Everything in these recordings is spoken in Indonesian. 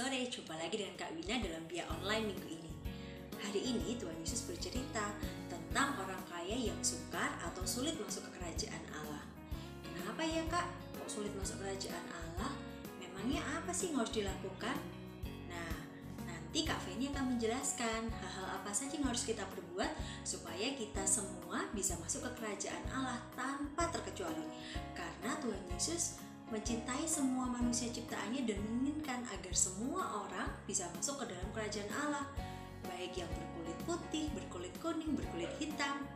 sore, jumpa lagi dengan Kak Wina dalam Via Online minggu ini. Hari ini Tuhan Yesus bercerita tentang orang kaya yang sukar atau sulit masuk ke kerajaan Allah. Kenapa ya Kak? Kok sulit masuk kerajaan Allah? Memangnya apa sih yang harus dilakukan? Nah, nanti Kak Feni akan menjelaskan hal-hal apa saja yang harus kita perbuat supaya kita semua bisa masuk ke kerajaan Allah tanpa terkecuali. Karena Tuhan Yesus mencintai semua manusia ciptaannya dan menginginkan agar semua orang bisa masuk ke dalam kerajaan Allah, baik yang berkulit putih, berkulit kuning, berkulit hitam.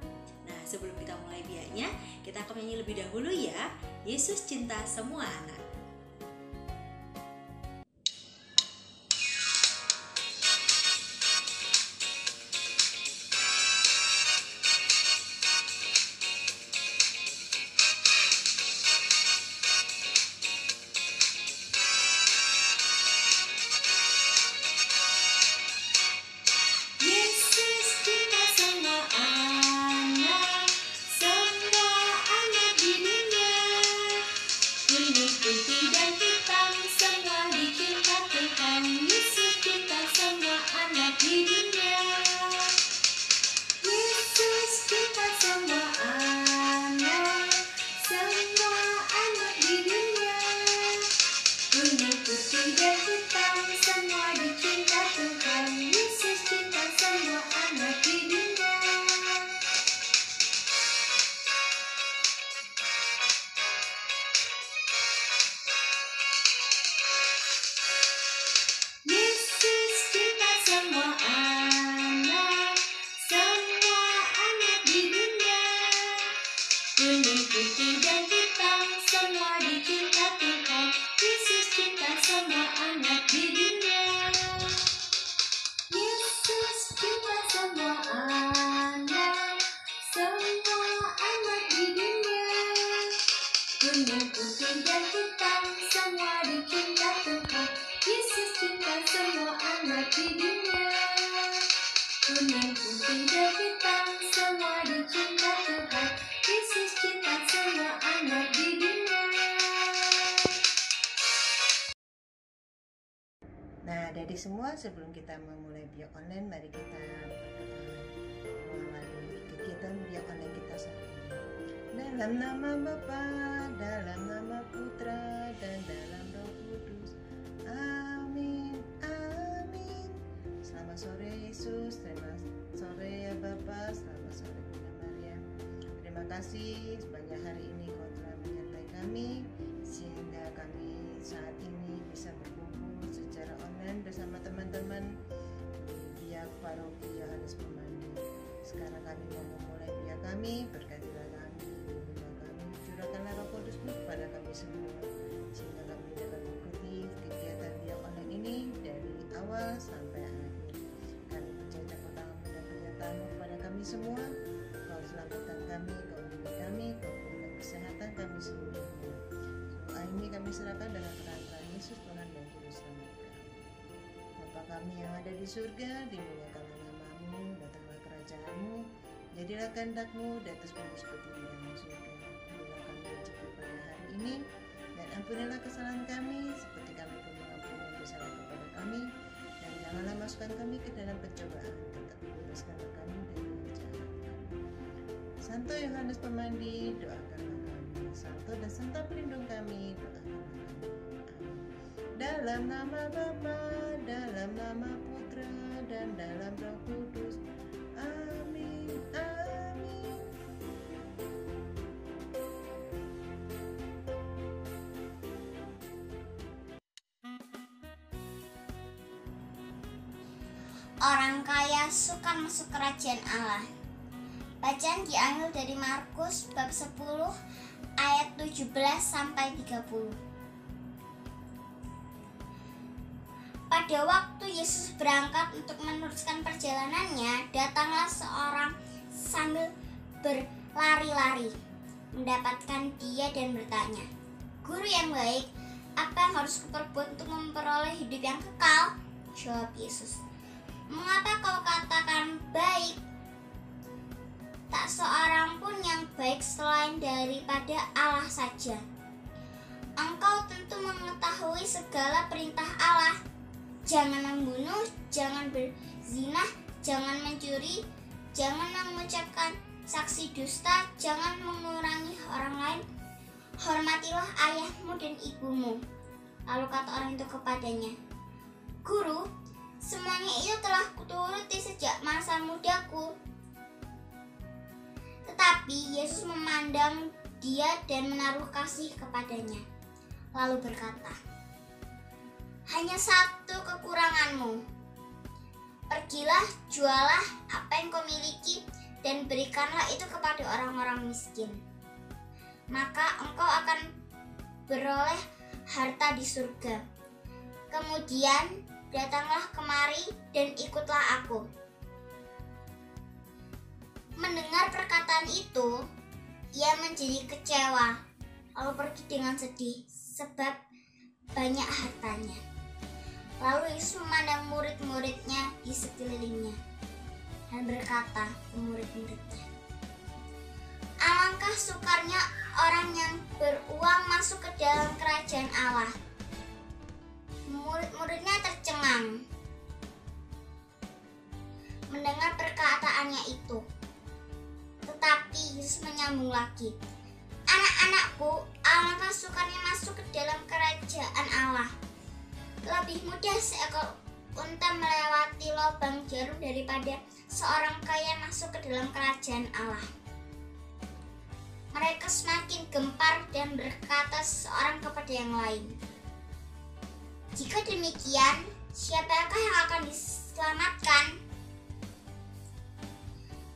Nah, sebelum kita mulai biaknya, kita akan menyanyi lebih dahulu ya. Yesus cinta semua anak. Nah, adik semua, sebelum kita memulai Via Online, mari kita mulai kegiatan Via Online kita saat ini. Dalam nama Bapa, dalam nama Putra, dan dalam Roh Kudus. Amin, amin. Selamat sore Yesus, selamat sore ya Bapa, selamat sore Bunda Maria. Terima kasih sepanjang hari ini Kau telah menyertai kami, sehingga kami saat ini bisa berkumpul secara online bersama teman-teman di Via Paroki Yohanes Pemandi. Sekarang kami mau memulai Via kami, berkatilah kami, bimbinglah kami, curahkanlah Roh Kudus-Mu kepada kami semua, sehingga kami dapat mengikuti kegiatan Via online ini dari awal sampai akhir. Kami percaya campur tangan-Mu dan penyertaan-Mu kepada kami semua. Kau selamatkan kami, Kau bimbing kami, Kau berikan kesehatan kami seluruhnya. Doa ini kami serahkan dengan peran-peran Yesus Tuhan dan Juru Selamat kami. Bapa kami yang ada di surga, dimuliakanlah nama-Mu, datanglah kerajaan-Mu, jadilah kehendak-Mu di atas bumi seperti di dalam surga. Berilah kami rezeki pada hari ini, dan ampunilah kesalahan kami seperti kami pun mengampuni yang bersalah kepada kami, dan janganlah masukkan kami ke dalam pencobaan, tetapi bebaskanlah kami dari yang jahat. Santo Yohanes Pemandi, doakanlah kami. Santo dan Santa pelindung kami, doakanlah kami. Amin. Dalam nama Bapa, dalam nama Putra, dan dalam Roh Kudus. Amin, amin. Orang kaya sukar masuk kerajaan Allah. Bacaan diambil dari Markus bab 10 ayat 17 sampai 30. Pada waktu Yesus berangkat untuk meneruskan perjalanannya, datanglah seorang sambil berlari-lari, mendapatkan dia dan bertanya, "Guru yang baik, apa yang harus kuperbuat untuk memperoleh hidup yang kekal?" Jawab Yesus, "Mengapa kau katakan baik? Tak seorang pun yang baik selain daripada Allah saja. Engkau tentu mengetahui segala perintah Allah. jangan membunuh, jangan berzina, jangan mencuri, jangan mengucapkan saksi dusta, jangan mengurangi orang lain, hormatilah ayahmu dan ibumu. Lalu kata orang itu kepadanya, Guru, semuanya itu telah kuturuti sejak masa mudaku. Tetapi Yesus memandang dia dan menaruh kasih kepadanya, lalu berkata, hanya satu kekuranganmu. Pergilah, jualah apa yang kau miliki dan berikanlah itu kepada orang-orang miskin. Maka engkau akan beroleh harta di surga. Kemudian datanglah kemari dan ikutlah aku. Mendengar perkataan itu, ia menjadi kecewa, lalu pergi dengan sedih sebab banyak hartanya. Lalu Yesus memandang murid-muridnya di sekelilingnya dan berkata ke murid-muridnya, alangkah sukarnya orang yang beruang masuk ke dalam kerajaan Allah. Murid-muridnya tercengang mendengar perkataannya itu. Tetapi Yesus menyambung lagi, anak-anakku, alangkah sukarnya masuk ke dalam kerajaan Allah. Lebih mudah seekor unta melewati lubang jarum daripada seorang kaya masuk ke dalam kerajaan Allah. Mereka semakin gempar dan berkata seorang kepada yang lain, jika demikian, siapakah yang akan diselamatkan?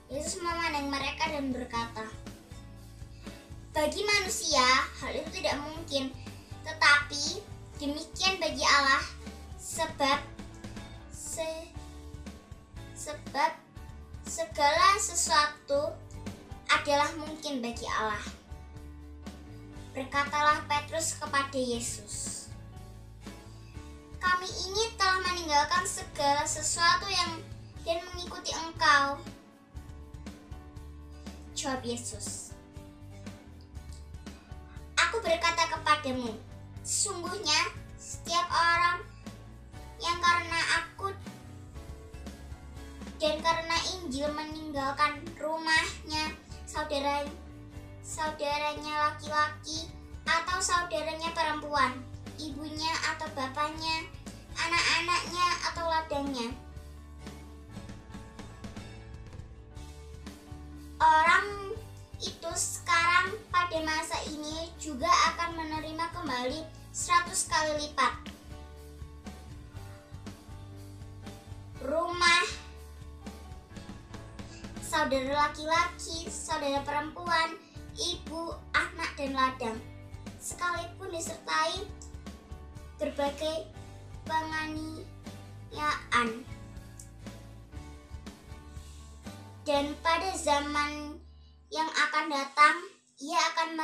Yesus memandang mereka dan berkata, bagi manusia hal itu tidak mungkin, tetapi demikian bagi Allah, sebab segala sesuatu adalah mungkin bagi Allah. Berkatalah Petrus kepada Yesus, kami ini telah meninggalkan segala sesuatu dan mengikuti Engkau. Jawab Yesus, aku berkata kepadamu, sesungguhnya setiap orang yang karena aku dan karena Injil meninggalkan rumahnya, saudaranya laki-laki atau saudaranya perempuan, ibunya atau bapaknya, anak-anaknya atau ladangnya, orang itu sekarang pada masa ini juga akan menerima kembali 100 kali lipat. Rumah, saudara laki-laki, saudara perempuan, ibu, anak, dan ladang, sekalipun disertai berbagai penganiayaan. Dan pada zaman yang akan datang, ia akan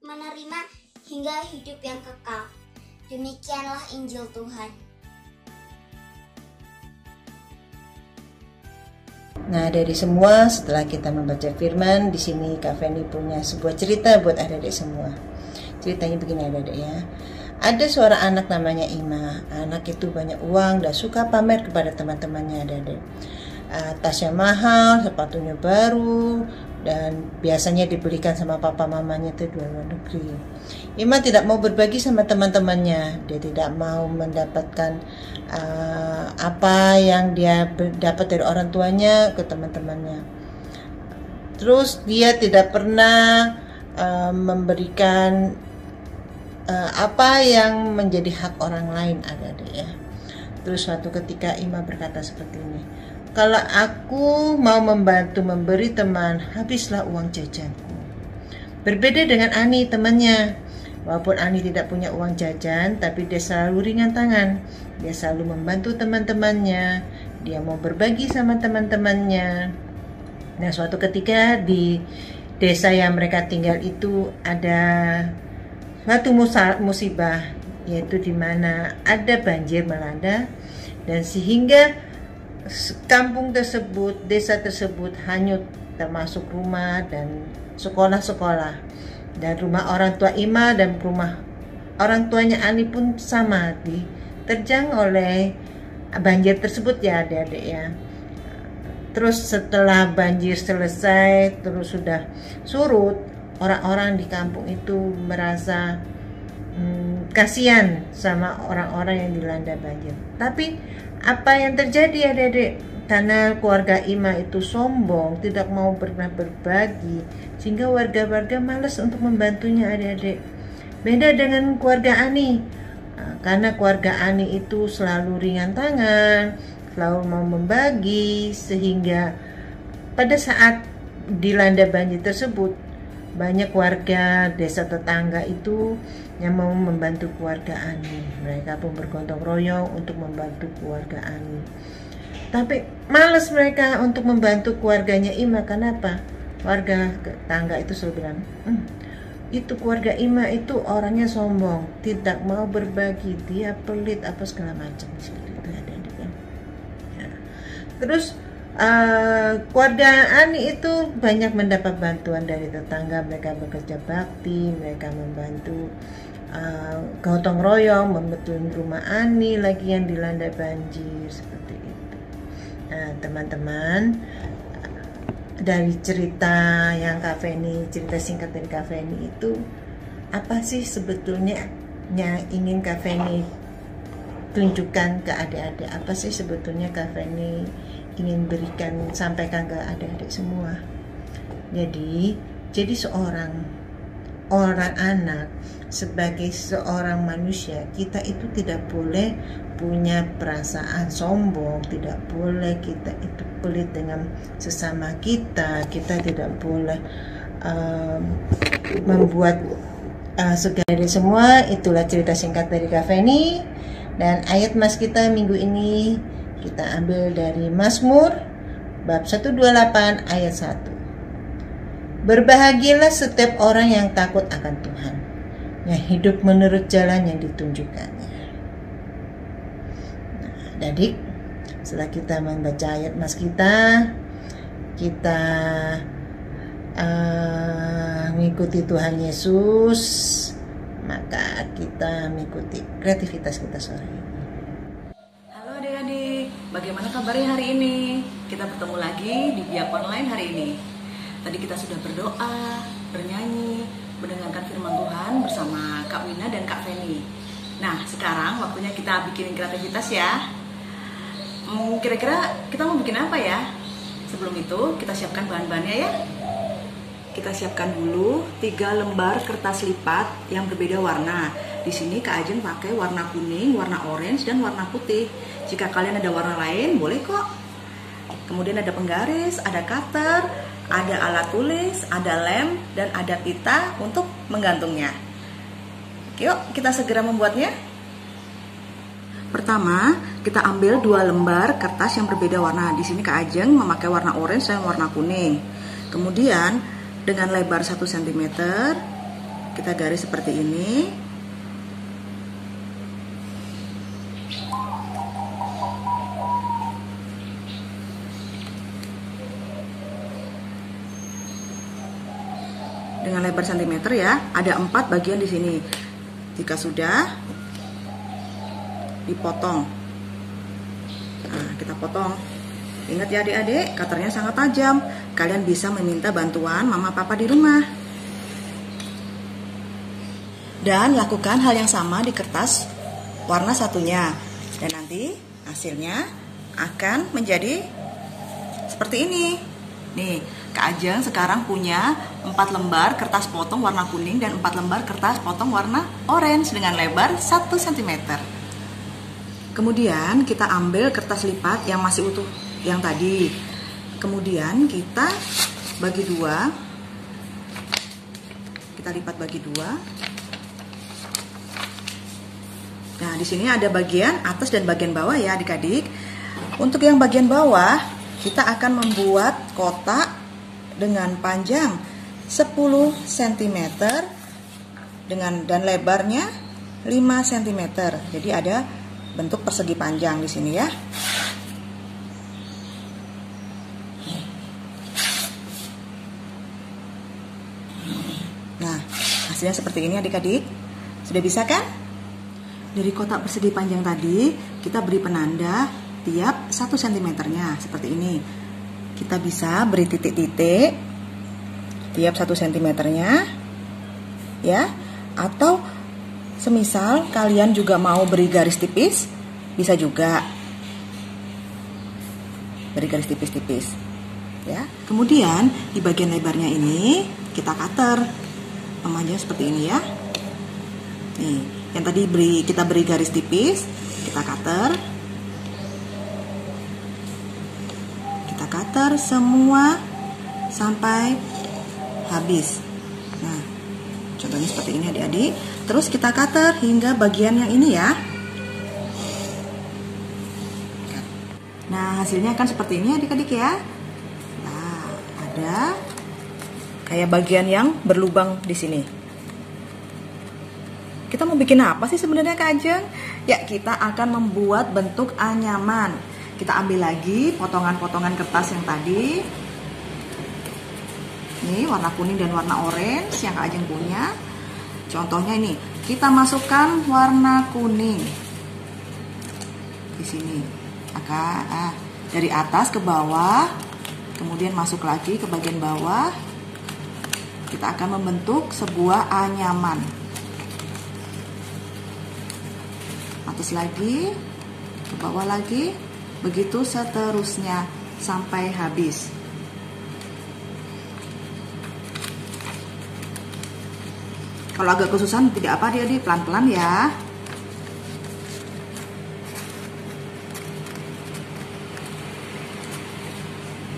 menerima hingga hidup yang kekal. Demikianlah Injil Tuhan. Nah, dari semua setelah kita membaca firman, di sini Kak Feni punya sebuah cerita buat adik-adik semua. Ceritanya begini adik-adik ya. Ada seorang anak namanya Ima. Anak itu banyak uang dan suka pamer kepada teman-temannya adik-adik. Tasnya mahal, sepatunya baru, dan biasanya dibelikan sama papa mamanya itu di luar negeri. Ima tidak mau berbagi sama teman-temannya. Dia tidak mau mendapatkan apa yang dia dapat dari orang tuanya ke teman-temannya. Terus dia tidak pernah memberikan apa yang menjadi hak orang lain adik-adik ya. Terus suatu ketika Ima berkata seperti ini, kalau aku mau membantu memberi teman, habislah uang jajanku. Berbeda dengan Ani temannya. Walaupun Ani tidak punya uang jajan, tapi dia selalu ringan tangan. Dia selalu membantu teman-temannya. Dia mau berbagi sama teman-temannya. Nah, suatu ketika di desa yang mereka tinggal itu ada suatu musibah, yaitu di mana ada banjir melanda, dan sehingga kampung tersebut, desa tersebut hanyut, termasuk rumah dan sekolah-sekolah. Dan rumah orang tua Ima dan rumah orang tuanya Ani pun sama, diterjang oleh banjir tersebut ya adik-adik ya. Terus setelah banjir selesai, terus sudah surut, orang-orang di kampung itu merasa kasihan sama orang-orang yang dilanda banjir. Tapi apa yang terjadi adik-adik? Karena keluarga Ima itu sombong, tidak mau pernah berbagi, sehingga warga-warga malas untuk membantunya adik-adik. Beda dengan keluarga Ani, karena keluarga Ani itu selalu ringan tangan, selalu mau membagi, sehingga pada saat dilanda banjir tersebut banyak warga desa tetangga itu yang mau membantu keluarga Ani. Mereka pun bergotong royong untuk membantu keluarga Ani. Tapi malas mereka untuk membantu keluarganya Ima. Kenapa? Warga tetangga itu selalu bilang, itu keluarga Ima itu orangnya sombong, tidak mau berbagi, dia pelit apa segala macam seperti itu ada. Ya. Terus keluarga Ani itu banyak mendapat bantuan dari tetangga, mereka bekerja bakti, mereka membantu gotong royong membetulin rumah Ani lagi yang dilanda banjir seperti itu. Nah teman-teman, dari cerita yang Kak Feni, cerita singkat dari Kak Feni itu, apa sih sebetulnya yang ingin Kak Feni tunjukkan ke adik-adik? Apa sih sebetulnya Kak Feni ingin berikan, sampaikan ke adik-adik semua? Jadi seorang anak, sebagai seorang manusia, kita itu tidak boleh punya perasaan sombong, tidak boleh kita itu pelit dengan sesama kita tidak boleh membuat segala semua. Itulah cerita singkat dari Kak Feni, dan ayat mas kita minggu ini kita ambil dari Mazmur bab 128 ayat 1. Berbahagialah setiap orang yang takut akan Tuhan, yang hidup menurut jalan yang ditunjukkannya. Nah, adik, setelah kita membaca ayat mas kita mengikuti Tuhan Yesus, maka kita mengikuti kreativitas kita sore ini. Halo adik-adik, bagaimana kabarnya hari ini? Kita bertemu lagi di Biak Online hari ini. Tadi kita sudah berdoa, bernyanyi, mendengarkan firman Tuhan bersama Kak Wina dan Kak Feni. Nah, sekarang waktunya kita bikin kreativitas ya. Kira-kira kita mau bikin apa ya? Sebelum itu, kita siapkan bahan-bahannya ya. Kita siapkan dulu 3 lembar kertas lipat yang berbeda warna. Di sini Kak Ajen pakai warna kuning, warna orange, dan warna putih. Jika kalian ada warna lain, boleh kok. Kemudian ada penggaris, ada cutter, ada alat tulis, ada lem, dan ada pita untuk menggantungnya. Yuk, kita segera membuatnya. Pertama, kita ambil 2 lembar kertas yang berbeda warna. Di sini Kak Ajeng memakai warna orange dan warna kuning. Kemudian, dengan lebar 1 cm, kita garis seperti ini. Dengan lebar cm ya, ada 4 bagian di sini. Jika sudah, dipotong. Nah, kita potong. Ingat ya adik-adik, cutternya sangat tajam. Kalian bisa meminta bantuan mama papa di rumah. Dan lakukan hal yang sama di kertas warna satunya. Dan nanti hasilnya akan menjadi seperti ini. Nih, Kak Ajeng sekarang punya 4 lembar kertas potong warna kuning dan 4 lembar kertas potong warna orange dengan lebar 1 cm. Kemudian kita ambil kertas lipat yang masih utuh yang tadi. Kemudian kita bagi 2. Kita lipat bagi 2. Nah, di sini ada bagian atas dan bagian bawah ya adik-adik. Untuk yang bagian bawah, kita akan membuat kotak dengan panjang 10 cm dan lebarnya 5 cm. Jadi ada bentuk persegi panjang di sini ya. Nah, hasilnya seperti ini adik-adik. Sudah bisa kan? Dari kotak persegi panjang tadi, kita beri penanda tiap 1 cm-nya seperti ini. Kita bisa beri titik-titik tiap 1 cm-nya ya, atau semisal kalian juga mau beri garis tipis, bisa juga beri garis tipis-tipis ya. Kemudian di bagian lebarnya ini kita cutter memanjang seperti ini ya. Nih, yang tadi kita beri garis tipis, kita cutter semua sampai habis. Nah, contohnya seperti ini adik-adik. Terus kita cutter hingga bagian yang ini ya. Nah, hasilnya kan seperti ini adik-adik ya. Nah, ada kayak bagian yang berlubang di sini. Kita mau bikin apa sih sebenarnya Kak Ajeng? Ya, kita akan membuat bentuk anyaman. Kita ambil lagi potongan-potongan kertas yang tadi. Ini warna kuning dan warna orange yang Kak Ajeng punya. Contohnya ini, kita masukkan warna kuning di sini. Dari atas ke bawah, kemudian masuk lagi ke bagian bawah. Kita akan membentuk sebuah anyaman. Atas lagi, ke bawah lagi, begitu seterusnya sampai habis. Kalau agak kesusahan tidak apa dia pelan-pelan ya.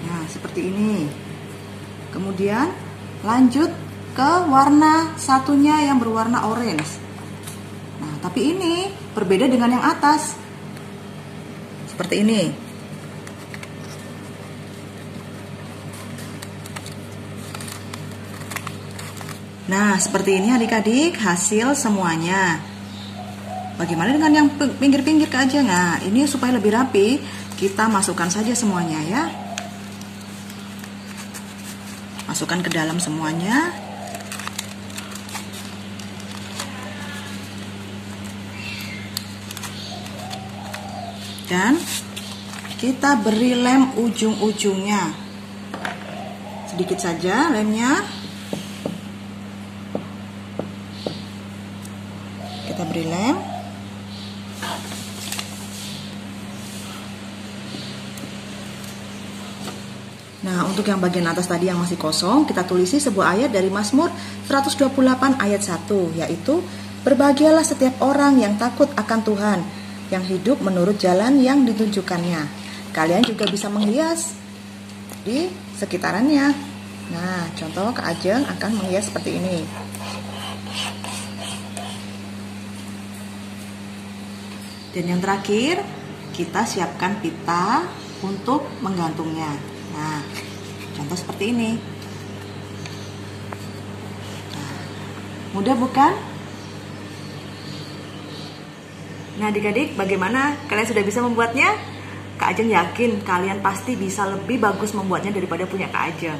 Nah, seperti ini. Kemudian lanjut ke warna satunya yang berwarna orange. Nah, tapi ini berbeda dengan yang atas. Seperti ini. Nah, seperti ini adik-adik hasil semuanya. Bagaimana dengan yang pinggir-pinggir Kak Ajeng? Nah, ini supaya lebih rapi, kita masukkan saja semuanya ya. Masukkan ke dalam semuanya. Dan kita beri lem ujung-ujungnya. Sedikit saja lemnya. Kita beri lem. Nah, untuk yang bagian atas tadi yang masih kosong, kita tulisi sebuah ayat dari Mazmur 128 ayat 1, yaitu berbahagialah setiap orang yang takut akan Tuhan, yang hidup menurut jalan yang ditunjukkannya. Kalian juga bisa menghias di sekitarannya. Nah, contoh Kak Ajeng akan menghias seperti ini. Dan yang terakhir, kita siapkan pita untuk menggantungnya. Nah, contoh seperti ini. Nah, mudah bukan? Nah, adik-adik, bagaimana? Kalian sudah bisa membuatnya? Kak Ajeng yakin kalian pasti bisa lebih bagus membuatnya daripada punya Kak Ajeng.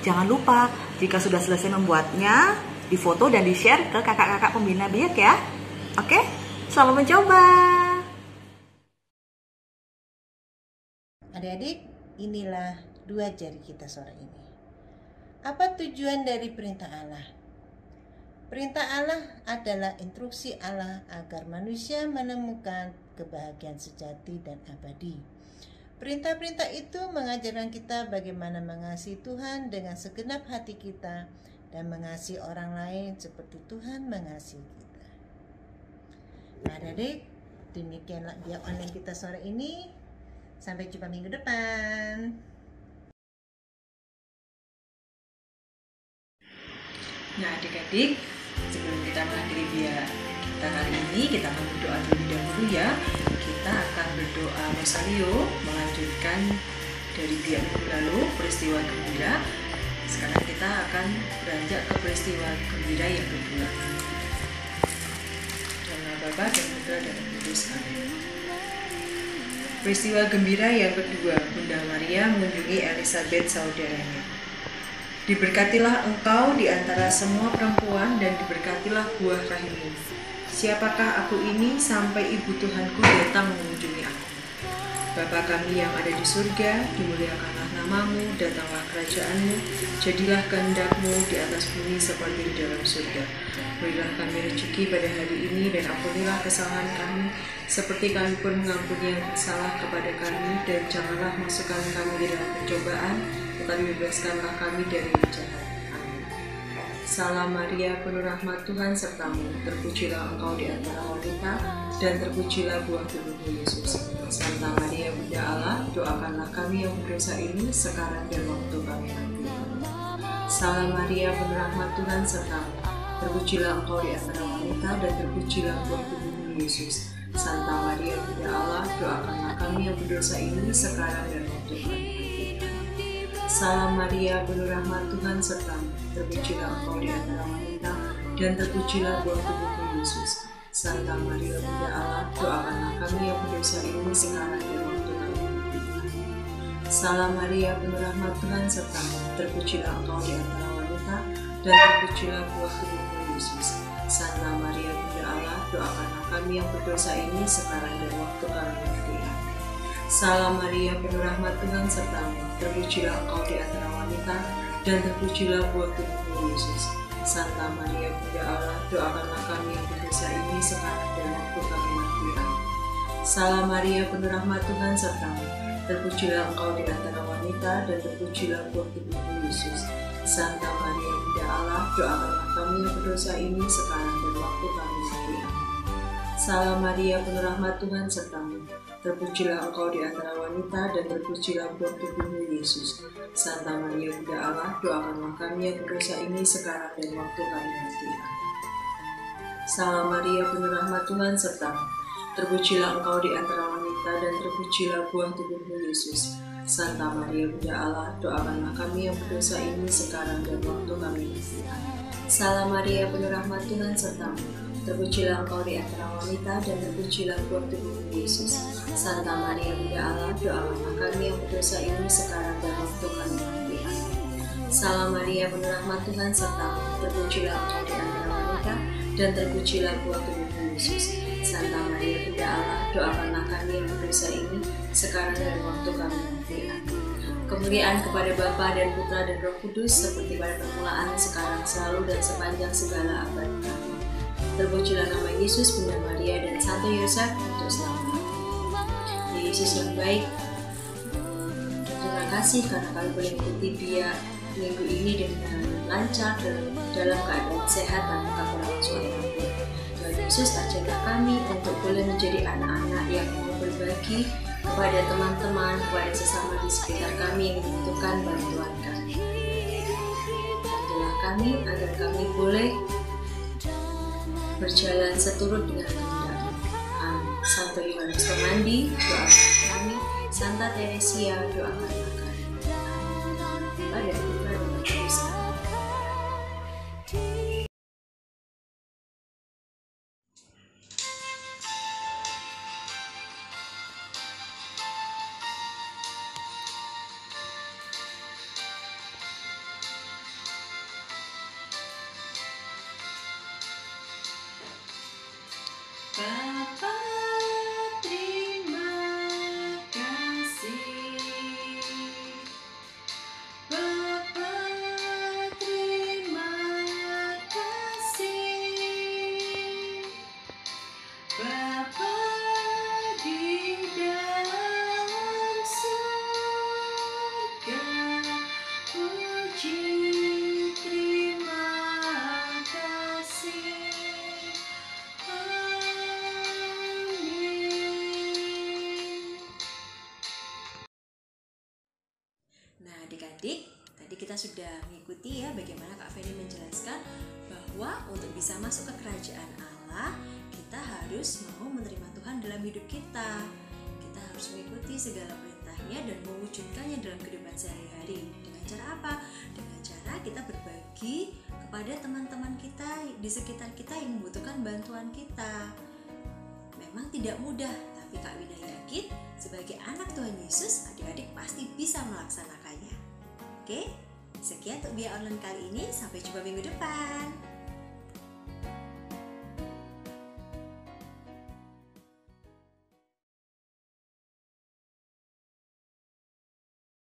Jangan lupa, jika sudah selesai membuatnya, difoto dan di-share ke kakak-kakak pembina biak ya. Oke? Selamat mencoba. Adik-adik, inilah 2 jari kita sore ini. Apa tujuan dari perintah Allah? Perintah Allah adalah instruksi Allah agar manusia menemukan kebahagiaan sejati dan abadi. Perintah-perintah itu mengajarkan kita bagaimana mengasihi Tuhan dengan segenap hati kita dan mengasihi orang lain seperti Tuhan mengasihi kita. Nah, adik, demikianlah biak online kita sore ini. Sampai jumpa minggu depan. Nah, adik-adik, sebelum kita mengakhiri biak kita kali ini, kita akan berdoa terlebih dahulu ya. Kita akan berdoa Rosario, melanjutkan dari biak minggu lalu, peristiwa gembira. Sekarang kita akan beranjak ke peristiwa gembira yang kedua. Dalam nama Bapa dan Putra dan Roh Kudus. Amin. Peristiwa gembira yang kedua, Bunda Maria mengunjungi Elizabeth saudaranya. Diberkatilah engkau di antara semua perempuan dan diberkatilah buah rahimmu. Siapakah aku ini sampai ibu Tuhanku datang mengunjungi aku? Bapa kami yang ada di surga, dimuliakanlah namamu, datanglah kerajaanmu, jadilah kehendak-Mu di atas bumi seperti di dalam surga. Berilah kami rezeki pada hari ini dan ampunilah kesalahan kami, seperti kami pun mengampuni yang bersalah kepada kami, dan janganlah masukkan kami ke dalam pencobaan, tetapi bebaskanlah kami dari yang jahat. Amin. Salam Maria, penuh rahmat Tuhan sertamu, terpujilah engkau di antara wanita, dan terpujilah buah tubuhmu Yesus. Santa Maria Bunda Allah, doakanlah kami yang berdosa ini sekarang dan waktu kami nanti. Salam Maria, penuh rahmat Tuhan sertamu, terpujilah engkau di antara wanita, dan terpujilah buah tubuhmu Yesus. Santa Maria Bunda Allah, doakanlah kami yang berdosa ini sekarang dan waktu kami nanti. Salam Maria, penuh rahmat Tuhan sertamu, terpujilah engkau di antara wanita, dan terpujilah buah tubuhmu Yesus. Santa Maria Bunda Allah, doakanlah kami yang berdosa ini sekarang dan waktu kami mati. Salam Maria, penuh rahmat Tuhan sertamu, terpujilah engkau di antara wanita, dan terpujilah buah tubuhmu Yesus. Santa Maria Bunda Allah, doakanlah kami yang berdosa ini sekarang dan waktu kami mati. Salam Maria, penuh rahmat Tuhan sertamu, terpujilah engkau di antara wanita, dan terpujilah buah tubuhmu Yesus. Santa Maria Bunda Allah, doakanlah kami yang berdosa ini sekarang dan waktu kami mati. Salam Maria, penuh rahmat Tuhan sertamu, terpujilah engkau di antara wanita, dan terpujilah buah tubuhmu Yesus. Santa Maria Bunda Allah, doakanlah kami yang berdosa ini sekarang dan waktu kami mati. Salam Maria, penuh rahmat Tuhan sertamu, terpujilah engkau di antara wanita, dan terpujilah buah tubuhmu Yesus. Santa Maria Bunda Allah, doakanlah kami yang berdosa ini sekarang dan waktu kami mati. Salam Maria, penuh rahmat Tuhan sertamu, terpujilah engkau di antara wanita, dan terpujilah buah tubuhmu Yesus. Santa Maria Bunda Allah, doakanlah kami yang berdosa ini sekarang dan waktu kami mati. Salam Maria, penuh rahmat Tuhan sertamu, terpujilah engkau di antara wanita, dan terpujilah buah tubuhmu Yesus. Santa Maria Bunda Allah, doakanlah kami yang berdosa ini sekarang dan waktu kami mati. Salam Maria, penuh rahmat Tuhan sertamu, terpujilah engkau di antara wanita, dan terpujilah buah tubuhmu Yesus. Santa Maria Bunda Allah, doakanlah kami yang berdosa ini sekarang dan waktu kami mati. Kemuliaan kepada Bapa dan Putra dan Roh Kudus, seperti pada permulaan, sekarang, selalu, dan sepanjang segala abad. Amin. Terpujilah nama Yesus, Bunda Maria, dan Santo Yosef untuk selamanya. Yesus yang baik, terima kasih karena kami boleh mengikuti Dia minggu ini dengan lancar dalam keadaan sehat tanpa kekurangan suatu apapun. Tuhan Yesus, ajarlah kami untuk boleh menjadi anak-anak yang mau berbagi kepada teman-teman, kepada sesama di sekitar kami yang membutuhkan bantuan kami. Bantulah kami agar kami boleh berjalan seturut dengan kehendak-Mu. Amin. Santo Yohanes Pemandi, doakan kami. Santa Teresia, doakanlah kami. Amin. Bapa dan Putra dan Roh Kudus. Bapa, terima kasih. Bapa, terima kasih. Bapa di dalam surga, puji terima kasih. Nah, adik-adik, tadi kita sudah mengikuti ya bagaimana Kak Feni menjelaskan bahwa untuk bisa masuk ke kerajaan Allah, kita harus mau menerima Tuhan dalam hidup kita. Kita harus mengikuti segala perintahnya dan mewujudkannya dalam kehidupan sehari-hari. Dengan cara apa? Dengan cara kita berbagi kepada teman-teman kita di sekitar kita yang membutuhkan bantuan kita. Memang tidak mudah, tapi Kak Wina yakin sebagai anak Tuhan Yesus, adik-adik pasti bisa melaksanakannya. Oke, sekian untuk Bia Online kali ini. Sampai jumpa minggu depan.